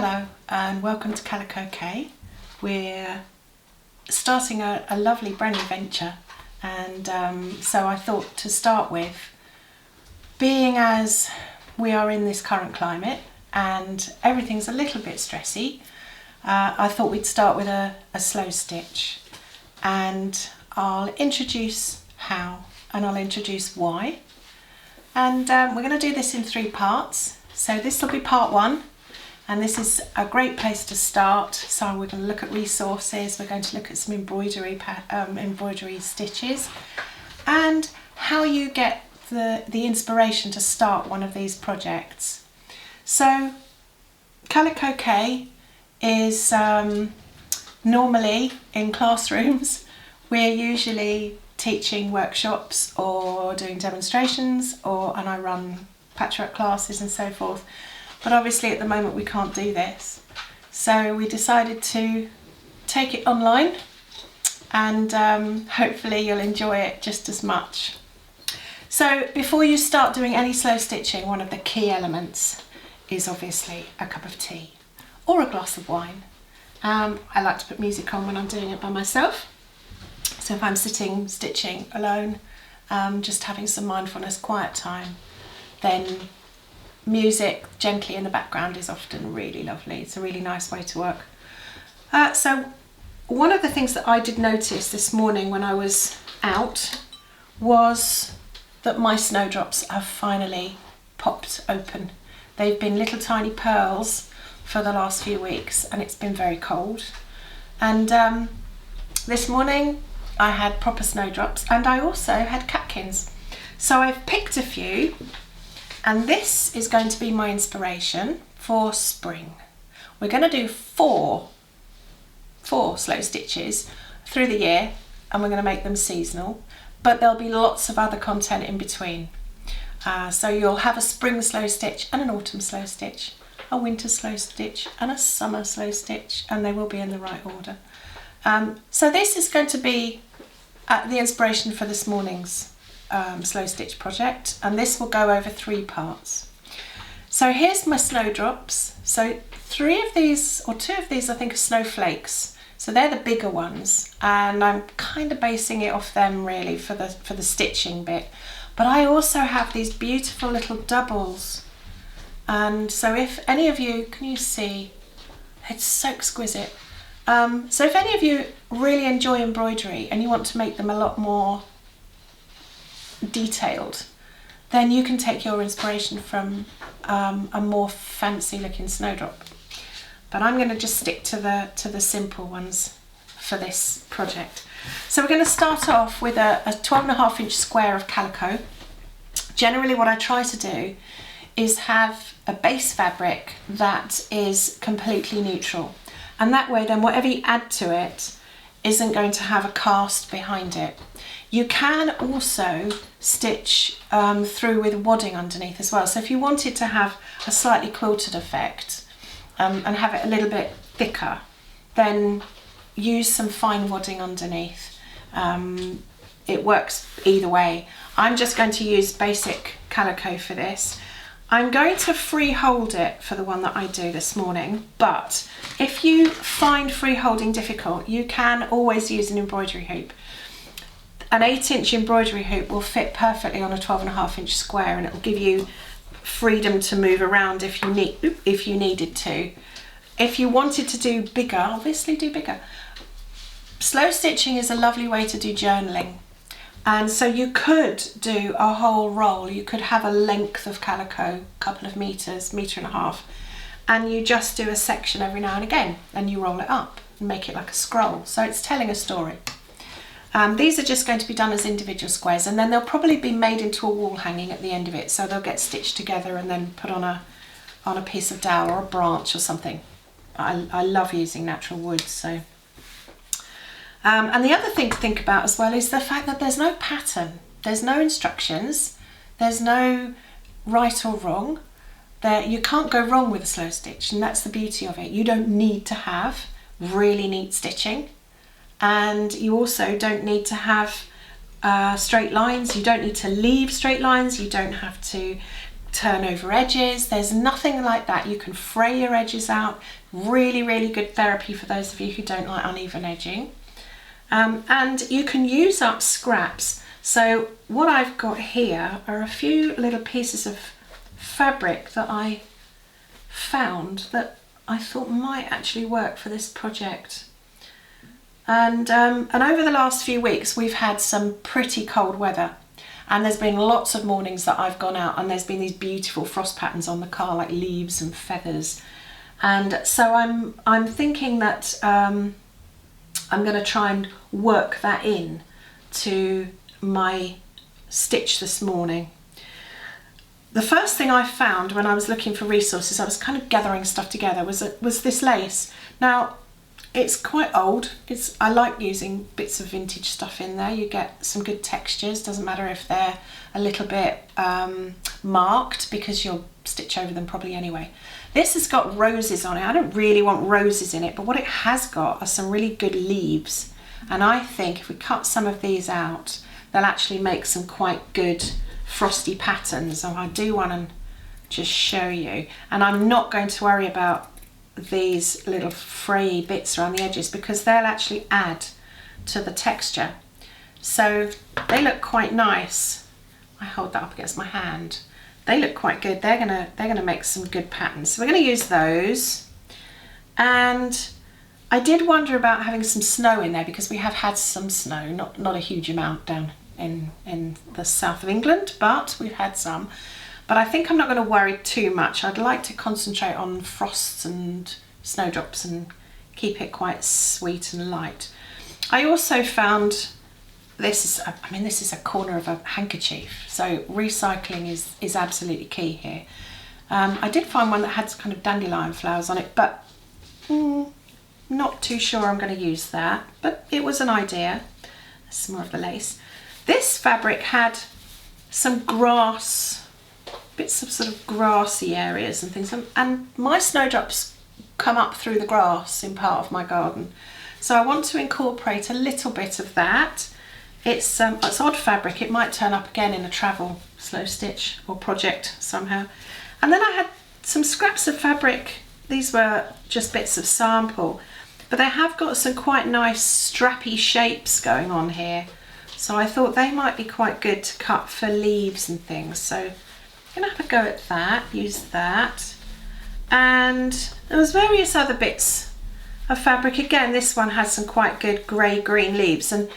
Hello and welcome to Kalico-K. We're starting a lovely brand new venture, and so I thought to start with, being as we are in this current climate and everything's a little bit stressy, I thought we'd start with a slow stitch, and I'll introduce how and I'll introduce why, and we're going to do this in 3 parts. So this will be part 1. And this is a great place to start. So we're going to look at resources, we're going to look at some embroidery stitches, and how you get the inspiration to start one of these projects. So Kalico-K is normally in classrooms. We're usually teaching workshops or doing demonstrations, and I run patchwork classes and so forth. But obviously at the moment we can't do this, so we decided to take it online, and hopefully you'll enjoy it just as much. So before you start doing any slow stitching, one of the key elements is obviously a cup of tea or a glass of wine. I like to put music on when I'm doing it by myself, so if I'm sitting stitching alone, just having some mindfulness quiet time, then music gently in the background is often really lovely. It's a really nice way to work. So one of the things that I did notice this morning when I was out was that my snowdrops have finally popped open. They've been little tiny pearls for the last few weeks, and it's been very cold. And this morning I had proper snowdrops, and I also had catkins. So I've picked a few, and this is going to be my inspiration for spring. We're going to do four slow stitches through the year, and we're going to make them seasonal, but there'll be lots of other content in between. So you'll have a spring slow stitch and an autumn slow stitch, a winter slow stitch and a summer slow stitch, and they will be in the right order. So this is going to be the inspiration for this morning's slow stitch project, and this will go over 3 parts. So here's my snowdrops. So 3 of these, or 2 of these, I think are snowflakes. So they're the bigger ones, and I'm kind of basing it off them really for the stitching bit. But I also have these beautiful little doubles, and so if any of you, can you see, it's so exquisite. So if any of you really enjoy embroidery and you want to make them a lot more detailed, then you can take your inspiration from a more fancy looking snowdrop. But I'm going to just stick to the simple ones for this project. So we're going to start off with a 12.5-inch square of calico. Generally what I try to do is have a base fabric that is completely neutral, and that way then whatever you add to it isn't going to have a cast behind it. You can also stitch through with wadding underneath as well. So if you wanted to have a slightly quilted effect and have it a little bit thicker, then use some fine wadding underneath. It works either way. I'm just going to use basic calico for this. I'm going to free hold it for the one that I do this morning, but if you find free holding difficult, you can always use an embroidery hoop. An 8-inch embroidery hoop will fit perfectly on a 12.5-inch square, and it will give you freedom to move around if you needed to. If you wanted to do bigger, obviously do bigger. Slow stitching is a lovely way to do journaling, and so you could do a whole roll. You could have a length of calico, a couple of meters, 1.5 meters, and you just do a section every now and again, and you roll it up and make it like a scroll. So it's telling a story. These are just going to be done as individual squares, and then they'll probably be made into a wall hanging at the end of it, so they'll get stitched together and then put on a piece of dowel or a branch or something. I love using natural woods. So and the other thing to think about as well is the fact that there's no pattern, there's no instructions, there's no right or wrong. You can't go wrong with a slow stitch, and that's the beauty of it. You don't need to have really neat stitching, and you also don't need to have straight lines. You don't need to leave straight lines. You don't have to turn over edges. There's nothing like that. You can fray your edges out. Really, really good therapy for those of you who don't like uneven edging. And you can use up scraps. So what I've got here are a few little pieces of fabric that I found that I thought might actually work for this project. And over the last few weeks we've had some pretty cold weather, and there's been lots of mornings that I've gone out and there's been these beautiful frost patterns on the car, like leaves and feathers. And so I'm thinking that I'm going to try and work that in to my stitch this morning. The first thing I found when I was looking for resources, I was kind of gathering stuff together, was this lace. Now, it's quite old. I like using bits of vintage stuff in there. You get some good textures. Doesn't matter if they're a little bit marked, because you'll stitch over them probably anyway. This has got roses on it. I don't really want roses in it, but what it has got are some really good leaves. And I think if we cut some of these out, they'll actually make some quite good frosty patterns. And I do want to just show you. And I'm not going to worry about these little fray bits around the edges, because they'll actually add to the texture. So they look quite nice. I hold that up against my hand. They look quite good. They're gonna make some good patterns. So we're gonna use those. And I did wonder about having some snow in there, because we have had some snow, not a huge amount down in the south of England, but we've had some. But I think I'm not going to worry too much. I'd like to concentrate on frosts and snowdrops and keep it quite sweet and light. I also found this is a corner of a handkerchief, so recycling is absolutely key here. I did find one that had kind of dandelion flowers on it, but not too sure I'm going to use that, but it was an idea. Some more of the lace. This fabric had some grass, bits of sort of grassy areas and things, and my snowdrops come up through the grass in part of my garden, so I want to incorporate a little bit of that. It's odd fabric. It might turn up again in a travel slow stitch or project somehow. And then I had some scraps of fabric. These were just bits of sample, but they have got some quite nice strappy shapes going on here, so I thought they might be quite good to cut for leaves and things. So I'm gonna have a go at that, use that. And there was various other bits of fabric. Again, this one has some quite good grey-green leaves, and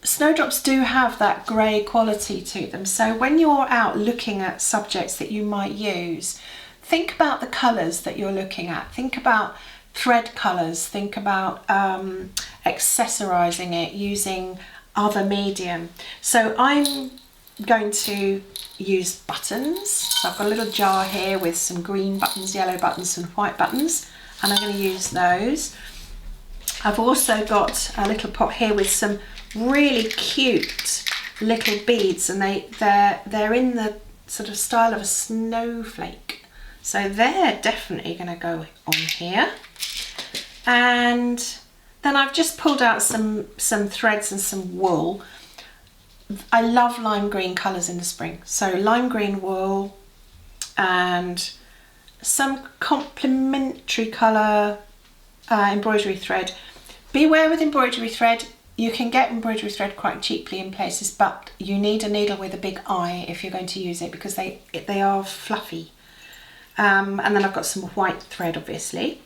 snowdrops do have that grey quality to them. So when you're out looking at subjects that you might use, think about the colours that you're looking at. Think about thread colours. Think about accessorising it using other medium. So I'm going to use buttons. So I've got a little jar here with some green buttons, yellow buttons and white buttons, and I'm going to use those. I've also got a little pot here with some really cute little beads, and they're in the sort of style of a snowflake, so they're definitely going to go on here. And then I've just pulled out some threads and some wool. I love lime green colours in the spring, so lime green wool and some complementary colour embroidery thread. Beware with embroidery thread. You can get embroidery thread quite cheaply in places, but you need a needle with a big eye if you're going to use it, because they are fluffy. And then I've got some white thread, obviously.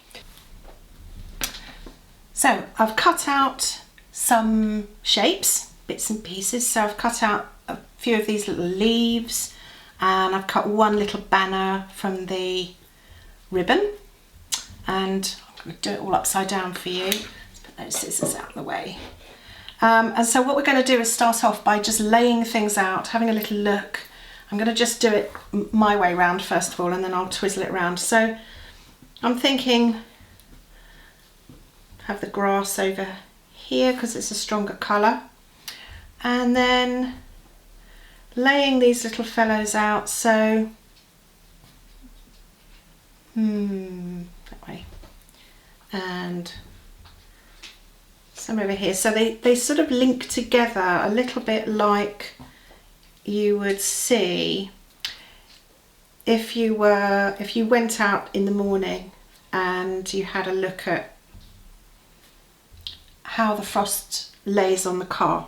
So I've cut out some shapes, bits and pieces. So I've cut out a few of these little leaves, and I've cut one little banner from the ribbon, and I'm going to do it all upside down for you. Let's put those scissors out of the way. And so what we're going to do is start off by just laying things out, having a little look. I'm going to just do it my way round first of all, and then I'll twizzle it around. So I'm thinking have the grass over here because it's a stronger colour, and then laying these little fellows out, so that way, and some over here, so they sort of link together a little bit like you would see if you went out in the morning and you had a look at how the frost lays on the car.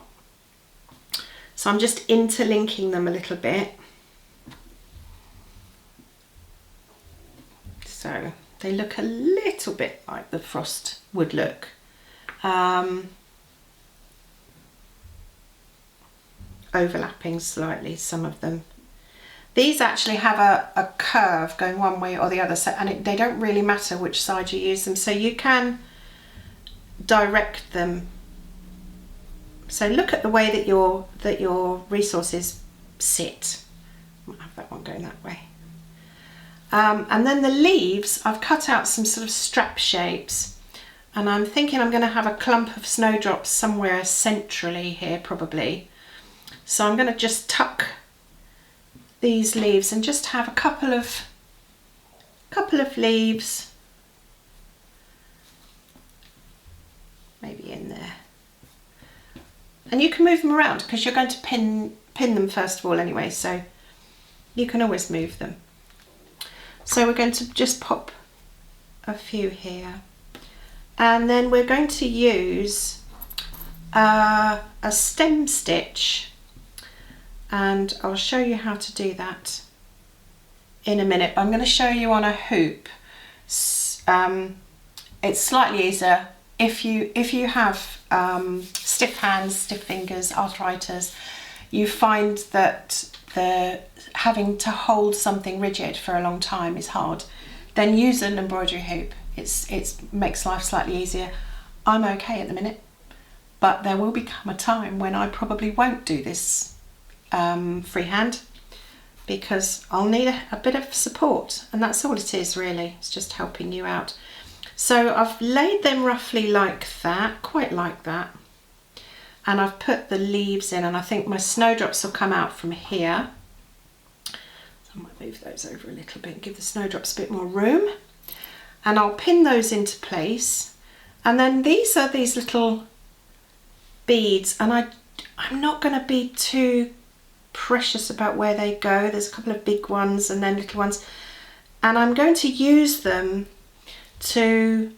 So I'm just interlinking them a little bit. So they look a little bit like the frost would look. Overlapping slightly, some of them. These actually have a curve going one way or the other, so, and they don't really matter which side you use them, so you can direct them. So look at the way that your resources sit. I'll have that one going that way. And then the leaves, I've cut out some sort of strap shapes, and I'm thinking I'm going to have a clump of snowdrops somewhere centrally here probably. So I'm going to just tuck these leaves and just have a couple of leaves maybe in there. And you can move them around because you're going to pin them first of all anyway, so you can always move them. So we're going to just pop a few here, and then we're going to use a stem stitch, and I'll show you how to do that in a minute. I'm going to show you on a hoop. It's slightly easier if you have stiff hands, stiff fingers, arthritis. You find that having to hold something rigid for a long time is hard. Then use an embroidery hoop. It makes life slightly easier. I'm okay at the minute, but there will become a time when I probably won't do this freehand, because I'll need a bit of support, and that's all it is really. It's just helping you out. So I've laid them roughly like that, quite like that, and I've put the leaves in, and I think my snowdrops will come out from here. So I might move those over a little bit and give the snowdrops a bit more room, and I'll pin those into place. And then these are these little beads, and I'm not going to be too precious about where they go. There's a couple of big ones and then little ones, and I'm going to use them to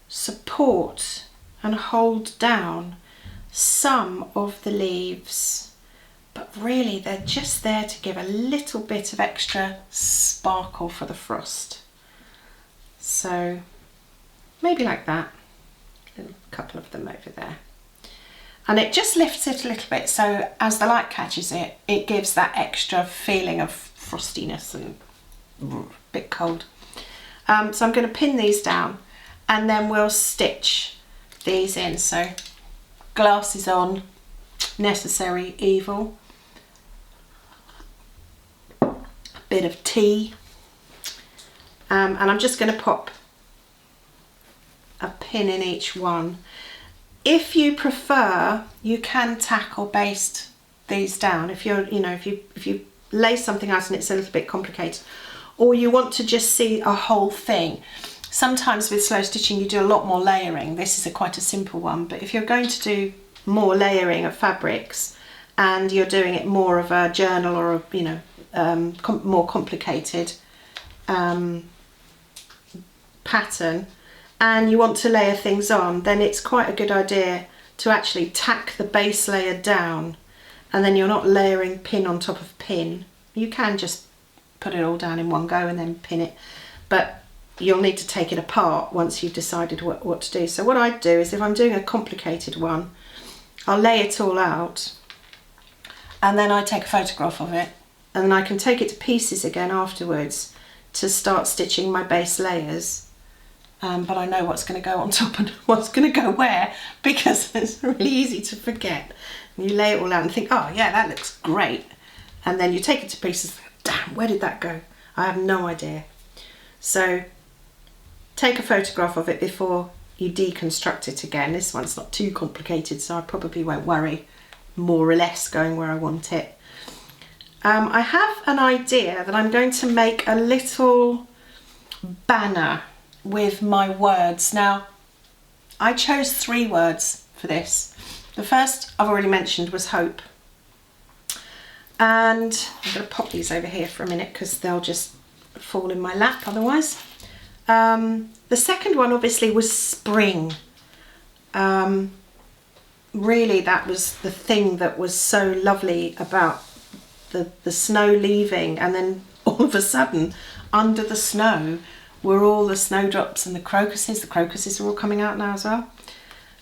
support and hold down some of the leaves, but really they're just there to give a little bit of extra sparkle for the frost. So maybe like that, a couple of them over there. And it just lifts it a little bit, so as the light catches it, it gives that extra feeling of frostiness and a bit cold. So I'm going to pin these down, and then we'll stitch these in. So glasses on, necessary evil, a bit of tea, and I'm just going to pop a pin in each one. If you prefer, you can tack or baste these down. If you're, if you lay something out and it's a little bit complicated, or you want to just see a whole thing. Sometimes with slow stitching you do a lot more layering. This is quite a simple one, but if you're going to do more layering of fabrics and you're doing it more of a journal or a more complicated pattern, and you want to layer things on, then it's quite a good idea to actually tack the base layer down, and then you're not layering pin on top of pin. You can just put it all down in one go and then pin it, but you'll need to take it apart once you've decided what to do. So what I do is, if I'm doing a complicated one, I'll lay it all out, and then I take a photograph of it, and then I can take it to pieces again afterwards to start stitching my base layers. But I know what's going to go on top and what's going to go where, because it's really easy to forget. And you lay it all out and think, oh yeah, that looks great. And then you take it to pieces, damn, where did that go? I have no idea. So take a photograph of it before you deconstruct it again. This one's not too complicated, so I probably won't worry, more or less going where I want it. I have an idea that I'm going to make a little banner with my words. Now, I chose 3 words for this. The first I've already mentioned was hope. And I'm going to pop these over here for a minute because they'll just fall in my lap otherwise. The second one obviously was spring. Really, that was the thing that was so lovely about the snow leaving, and then all of a sudden under the snow were all the snowdrops and the crocuses. The crocuses are all coming out now as well.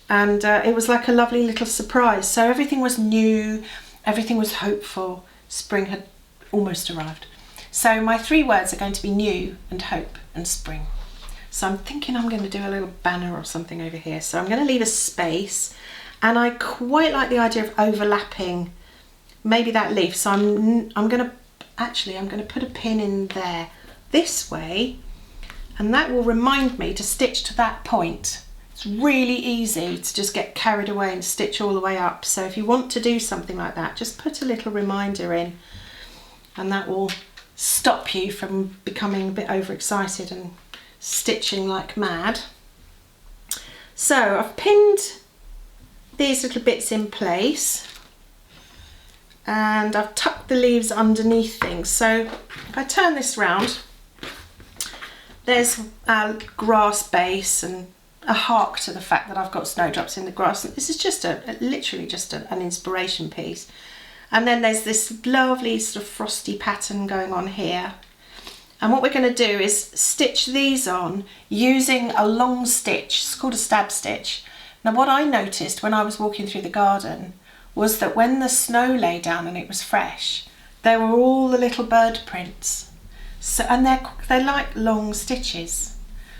And it was like a lovely little surprise. So everything was new, everything was hopeful. Spring had almost arrived. So my 3 words are going to be new and hope and spring. So I'm thinking I'm going to do a little banner or something over here. So I'm going to leave a space, and I quite like the idea of overlapping maybe that leaf. So I'm going to put a pin in there this way, and that will remind me to stitch to that point. It's really easy to just get carried away and stitch all the way up. So if you want to do something like that, just put a little reminder in, and that will stop you from becoming a bit overexcited and stitching like mad. So I've pinned these little bits in place, and I've tucked the leaves underneath things. So if I turn this round, there's a grass base and a hark to the fact that I've got snowdrops in the grass. This is just literally just an inspiration piece. And then there's this lovely sort of frosty pattern going on here. And what we're going to do is stitch these on using a long stitch. It's called a stab stitch. Now what I noticed when I was walking through the garden was that when the snow lay down and it was fresh, there were all the little bird prints. So, and they're like long stitches.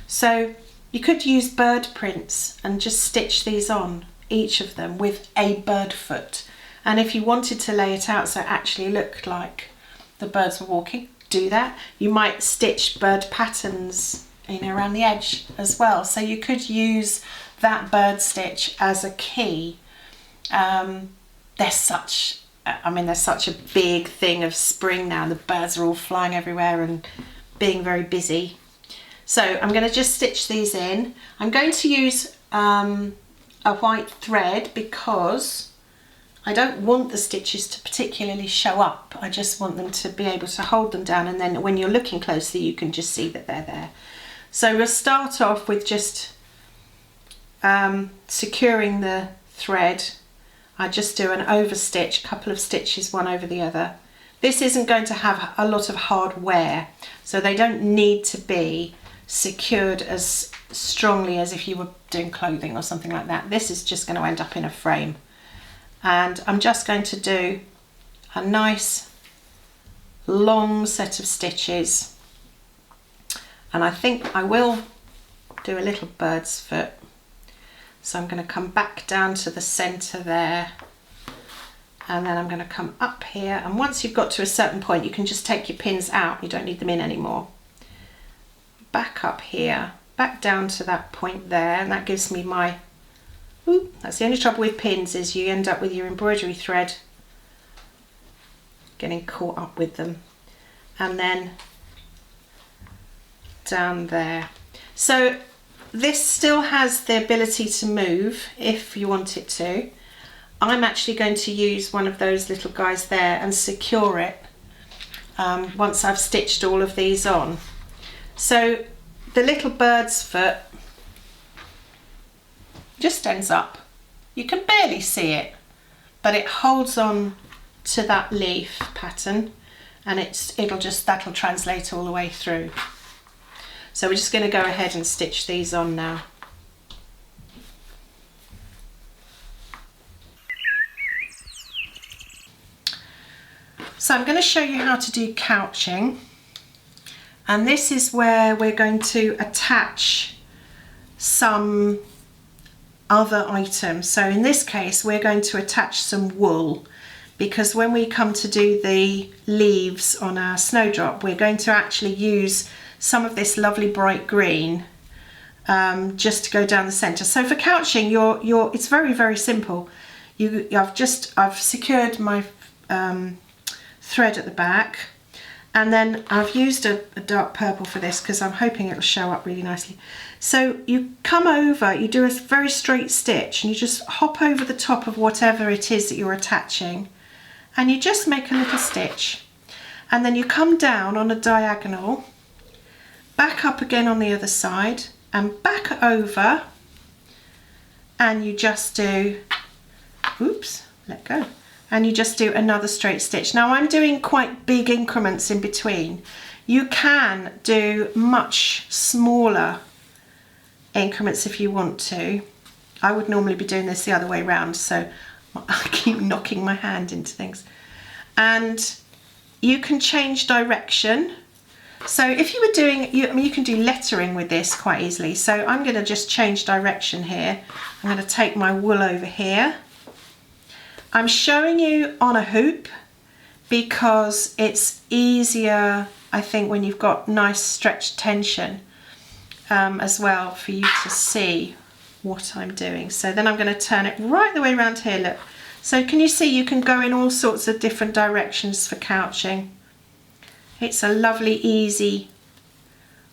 So you could use bird prints and just stitch these on, each of them, with a bird foot. And if you wanted to lay it out so it actually looked like the birds were walking, do that. You might stitch bird patterns, around the edge as well. So you could use that bird stitch as a key. They're such a big thing of spring now. The birds are all flying everywhere and being very busy. So I'm going to just stitch these in. I'm going to use a white thread because I don't want the stitches to particularly show up. I just want them to be able to hold them down, and then when you're looking closely you can just see that they're there. So we'll start off with just securing the thread. I just do an overstitch, couple of stitches one over the other. This isn't going to have a lot of hard wear, so they don't need to be secured as strongly as if you were doing clothing or something like that. This is just going to end up in a frame. And I'm just going to do a nice long set of stitches, and I think I will do a little bird's foot. So I'm going to come back down to the center there, and then I'm going to come up here, and once you've got to a certain point you can just take your pins out, you don't need them in anymore. Back up here, back down to that point there, and that gives me my, that's the only trouble with pins, is you end up with your embroidery thread getting caught up with them. And then down there. So this still has the ability to move if you want it to. I'm actually going to use one of those little guys there and secure it once I've stitched all of these on. So the little bird's foot just ends up, you can barely see it, but it holds on to that leaf pattern, and that'll translate all the way through. So we're just going to go ahead and stitch these on now. So I'm going to show you how to do couching, and this is where we're going to attach some other items. So in this case we're going to attach some wool, because when we come to do the leaves on our snowdrop we're going to actually use some of this lovely bright green just to go down the center. So for couching it's very, very simple. I've secured my thread at the back, and then I've used a dark purple for this because I'm hoping it'll show up really nicely. So you come over, you do a very straight stitch, and you just hop over the top of whatever it is that you're attaching, and you just make a little stitch, and then you come down on a diagonal back up again on the other side and back over, and you just do, oops, let go, and you just do another straight stitch. Now I'm doing quite big increments in between. You can do much smaller increments if you want to. I would normally be doing this the other way around, so I keep knocking my hand into things. And you can change direction. So if you were doing, you can do lettering with this quite easily. So I'm going to just change direction here. I'm going to take my wool over here. I'm showing you on a hoop because it's easier, I think, when you've got nice stretched tension as well, for you to see what I'm doing. So then I'm going to turn it right the way around here, look. So can you see you can go in all sorts of different directions for couching. It's a lovely, easy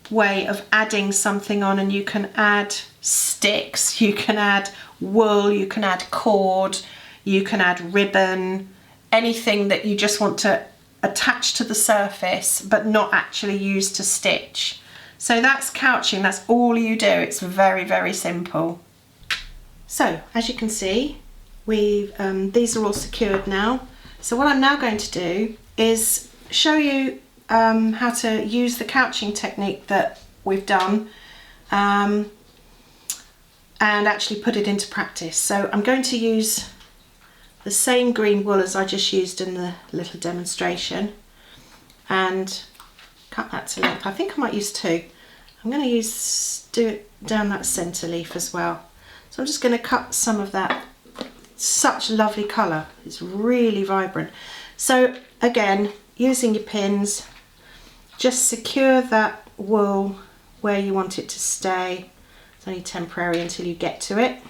way of adding something on, and you can add sticks, you can add wool, you can add cord, you can add ribbon, anything that you just want to attach to the surface but not actually use to stitch. So that's couching, that's all you do. It's very, very simple. So as you can see, we've these are all secured now. So what I'm now going to do is show you how to use the couching technique that we've done and actually put it into practice. So I'm going to use the same green wool as I just used in the little demonstration and cut that to length. I think I might use two. I'm going to do it down that centre leaf as well. So I'm just going to cut some of that. Such lovely colour, it's really vibrant. So again, using your pins, just secure that wool where you want it to stay. It's only temporary until you get to it.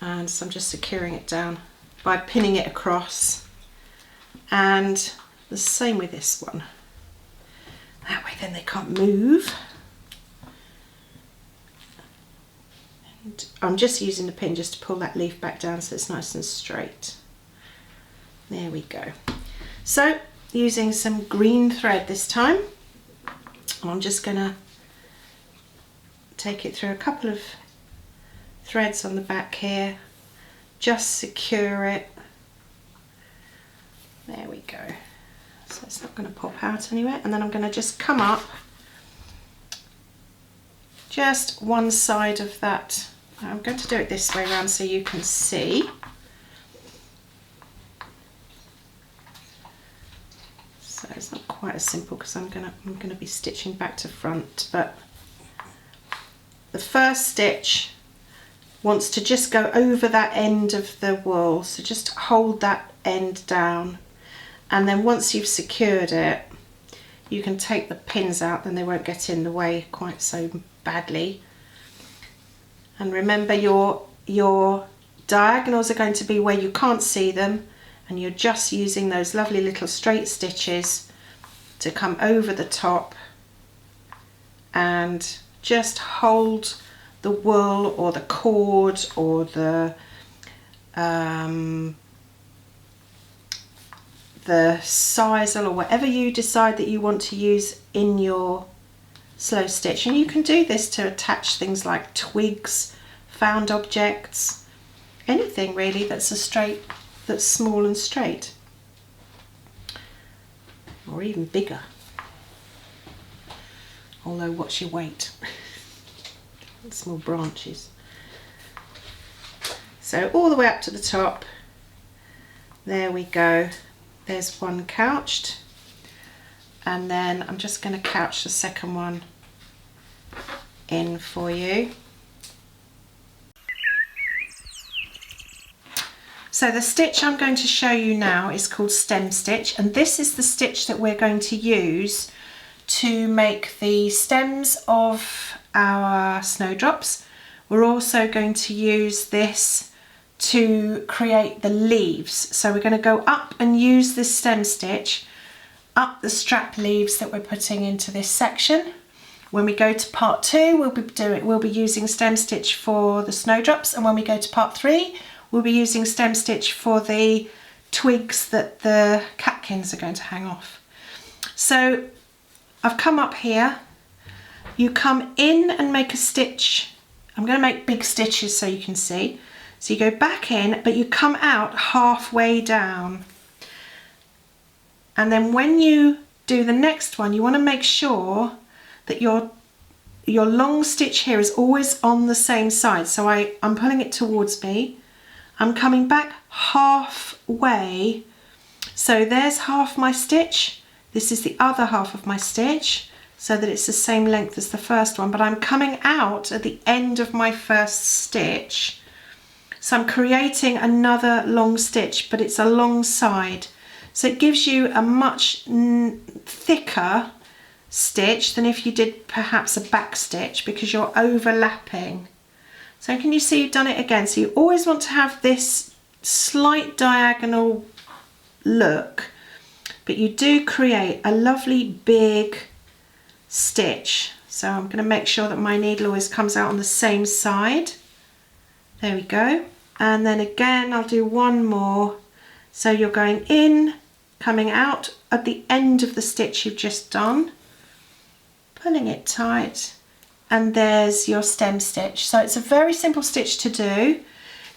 And so I'm just securing it down by pinning it across, and the same with this one. That way then they can't move. And I'm just using the pin just to pull that leaf back down so it's nice and straight. There we go. So using some green thread this time, I'm just gonna take it through a couple of threads on the back here, just secure it. There we go. So it's not going to pop out anywhere, and then I'm going to just come up just one side of that. I'm going to do it this way around so you can see. So it's not quite as simple because I'm going to be stitching back to front, but the first stitch wants to just go over that end of the wool, so just hold that end down, and then once you've secured it you can take the pins out, then they won't get in the way quite so badly. And remember, your diagonals are going to be where you can't see them, and you're just using those lovely little straight stitches to come over the top and just hold the wool or the cord or the sisal or whatever you decide that you want to use in your slow stitch. And you can do this to attach things like twigs, found objects, anything really that's that's small and straight, or even bigger. Although what's your weight? Small branches. So all the way up to the top, there we go. There's one couched, and then I'm just going to couch the second one in for you. So the stitch I'm going to show you now is called stem stitch, and this is the stitch that we're going to use to make the stems of our snowdrops. We're also going to use this to create the leaves. So we're going to go up and use this stem stitch up the strap leaves that we're putting into this section. When we go to part 2, we'll be using stem stitch for the snowdrops, and when we go to part 3, we'll be using stem stitch for the twigs that the catkins are going to hang off. So I've come up here. You come in and make a stitch. I'm going to make big stitches so you can see. So you go back in, but you come out halfway down. And then when you do the next one, you want to make sure that your long stitch here is always on the same side. So I'm pulling it towards me. I'm coming back halfway. So there's half my stitch. This is the other half of my stitch, so that it's the same length as the first one, but I'm coming out at the end of my first stitch. So I'm creating another long stitch, but it's alongside. So it gives you a much thicker stitch than if you did perhaps a back stitch, because you're overlapping. So can you see you've done it again? So you always want to have this slight diagonal look, but you do create a lovely big stitch. So I'm going to make sure that my needle always comes out on the same side. There we go. And then again I'll do one more. So you're going in, coming out at the end of the stitch you've just done, pulling it tight, and there's your stem stitch. So it's a very simple stitch to do.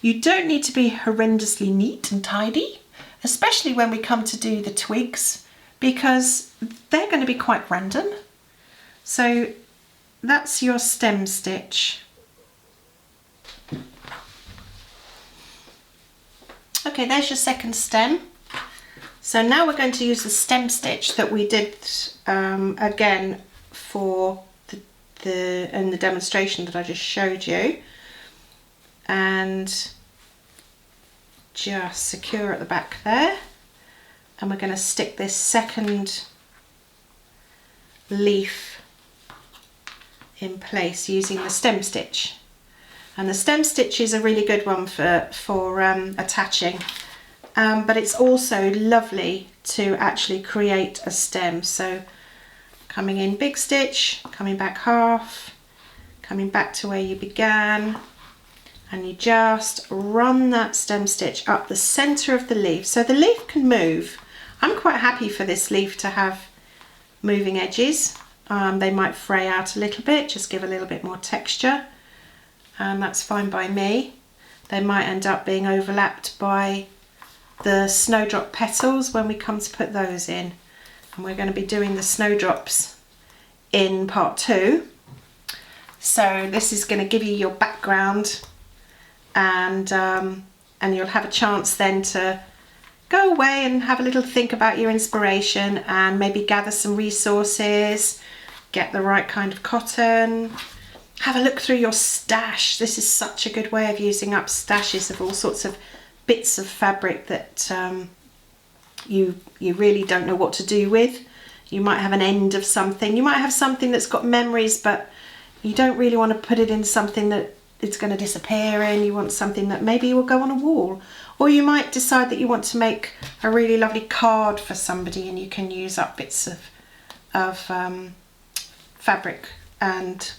You don't need to be horrendously neat and tidy, especially when we come to do the twigs, because they're going to be quite random. So that's your stem stitch. Okay, there's your second stem. So now we're going to use the stem stitch that we did again for in the demonstration that I just showed you, and just secure at the back there, and we're going to stick this second leaf in place using the stem stitch. And the stem stitch is a really good one for attaching, but it's also lovely to actually create a stem. So coming in big stitch, coming back half, coming back to where you began, and you just run that stem stitch up the center of the leaf. So the leaf can move. I'm quite happy for this leaf to have moving edges. They might fray out a little bit, just give a little bit more texture, and that's fine by me. They might end up being overlapped by the snowdrop petals when we come to put those in, and we're going to be doing the snowdrops in part 2. So this is going to give you your background, and you'll have a chance then to go away and have a little think about your inspiration, and maybe gather some resources, get the right kind of cotton, have a look through your stash. This is such a good way of using up stashes of all sorts of bits of fabric that you really don't know what to do with. You might have an end of something, you might have something that's got memories, but you don't really want to put it in something that it's going to disappear in. You want something that maybe will go on a wall, or you might decide that you want to make a really lovely card for somebody, and you can use up bits of fabric and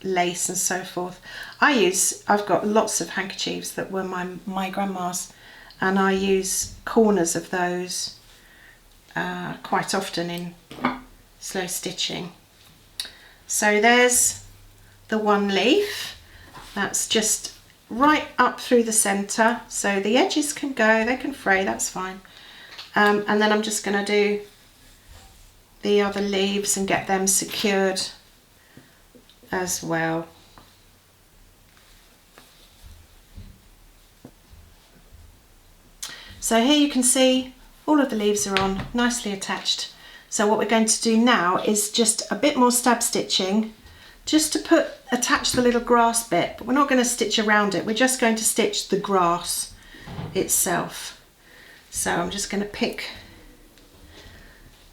lace and so forth. I've got lots of handkerchiefs that were my grandma's, and I use corners of those quite often in slow stitching. So there's the one leaf. That's just right up through the center, so the edges can go, they can fray, that's fine. And then I'm just going to do the other leaves and get them secured as well. So here you can see all of the leaves are on, nicely attached. So what we're going to do now is just a bit more stab stitching, just to attach the little grass bit, but we're not going to stitch around it, we're just going to stitch the grass itself. So I'm just going to pick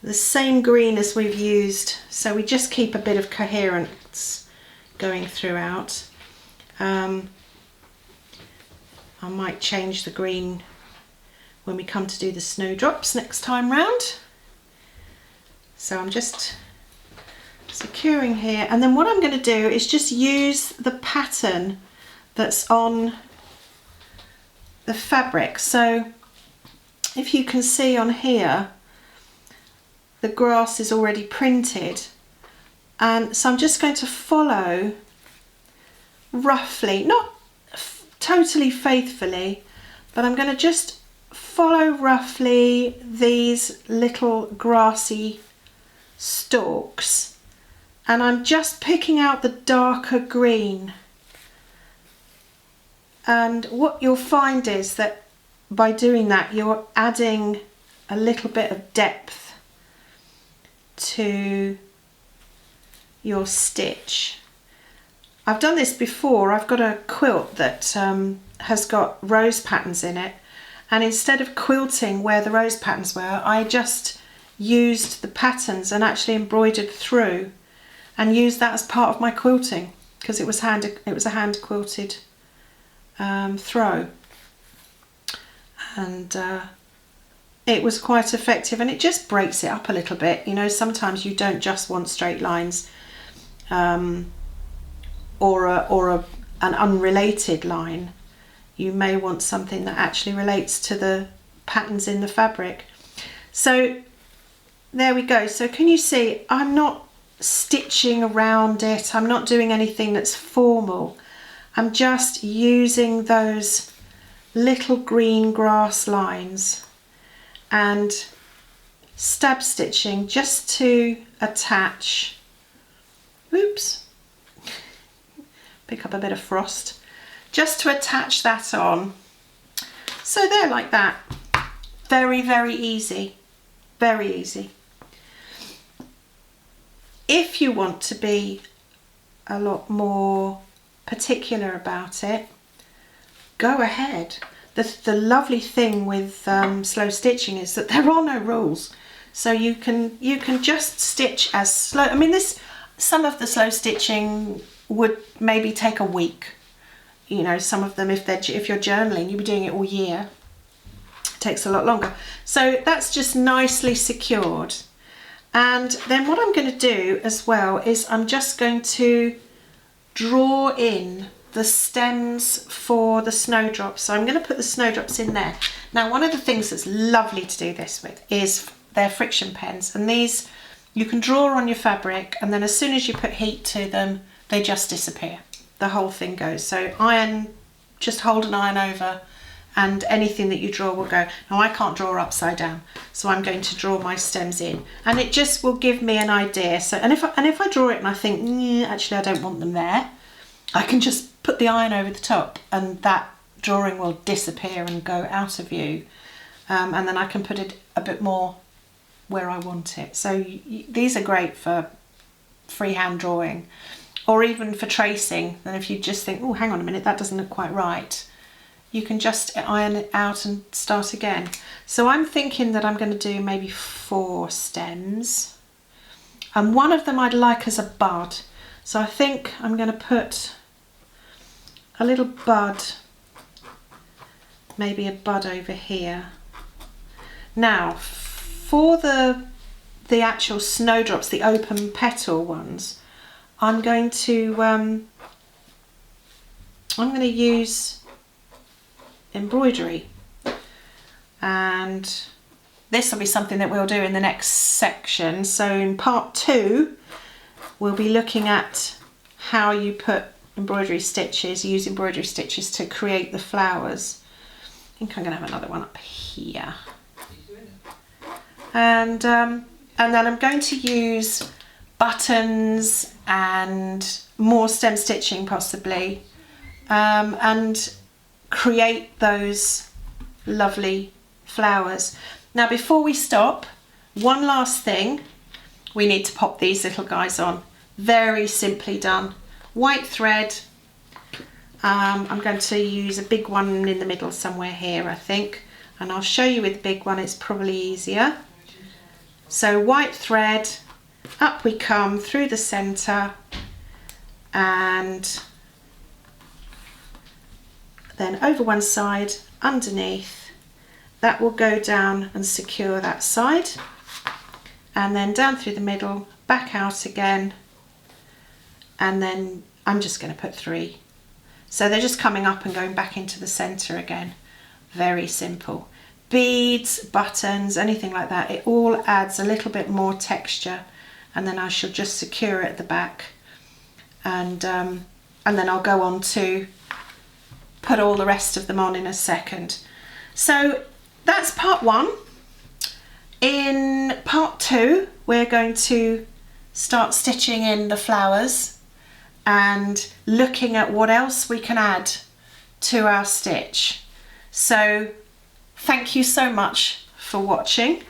the same green as we've used, so we just keep a bit of coherence going throughout. I might change the green when we come to do the snowdrops next time round. So I'm just securing here, and then what I'm going to do is just use the pattern that's on the fabric. So if you can see on here, the grass is already printed, and so I'm just going to follow roughly, not totally faithfully, but I'm going to just follow roughly these little grassy stalks, and I'm just picking out the darker green. And what you'll find is that by doing that, you're adding a little bit of depth to your stitch. I've done this before. I've got a quilt that has got rose patterns in it, and instead of quilting where the rose patterns were, I just used the patterns and actually embroidered through and used that as part of my quilting, because it was a hand quilted throw, and it was quite effective, and it just breaks it up a little bit. You know, sometimes you don't just want straight lines or an unrelated line. You may want something that actually relates to the patterns in the fabric. So there we go. So can you see, I'm not stitching around it, I'm not doing anything that's formal. I'm just using those little green grass lines and stab stitching just to attach, oops, pick up a bit of frost, just to attach that on. So there, like that. Very, very easy, very easy. If you want to be a lot more particular about it, go ahead. The lovely thing with slow stitching is that there are no rules, so you can just stitch as slow. I mean, some of the slow stitching would maybe take a week. You know, some of them, if you're journaling, you'll be doing it all year. It takes a lot longer. So that's just nicely secured. And then what I'm going to do as well is I'm just going to draw in the stems for the snowdrops. So I'm going to put the snowdrops in there. Now, one of the things that's lovely to do this with is their friction pens, and these you can draw on your fabric, and then as soon as you put heat to them, they just disappear. The whole thing goes. So just hold an iron over, and anything that you draw will go. Now, I can't draw upside down, so I'm going to draw my stems in, and it just will give me an idea. So, and if I draw it and I think, actually I don't want them there, I can just put the iron over the top, and that drawing will disappear and go out of view, and then I can put it a bit more where I want it. So these are great for freehand drawing, or even for tracing. Then if you just think, oh, hang on a minute, that doesn't look quite right, you can just iron it out and start again. So I'm thinking that I'm going to do maybe 4 stems, and one of them I'd like as a bud. So I think I'm going to put a little bud, maybe a bud over here. Now, for the actual snowdrops, the open petal ones, I'm going to use embroidery, and this will be something that we'll do in the next section. So in part 2, we'll be looking at how you put embroidery stitches, use embroidery stitches to create the flowers. I think I'm going to have another one up here, and then I'm going to use buttons and more stem stitching possibly, and create those lovely flowers. Now, before we stop, one last thing, we need to pop these little guys on. Very simply done. White thread. I'm going to use a big one in the middle somewhere here, I think, and I'll show you with the big one, it's probably easier. So white thread, up we come through the center, and then over one side, underneath. That will go down and secure that side, and then down through the middle, back out again, and then I'm just going to put 3. So they're just coming up and going back into the center again. Very simple. beads, buttons, anything like that. It all adds a little bit more texture, and then I shall just secure it at the back, and then I'll go on to put all the rest of them on in a second. So that's part one. In part two, we're going to start stitching in the flowers and looking at what else we can add to our stitch. So thank you so much for watching,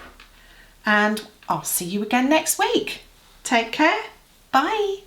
and I'll see you again next week. Take care. Bye.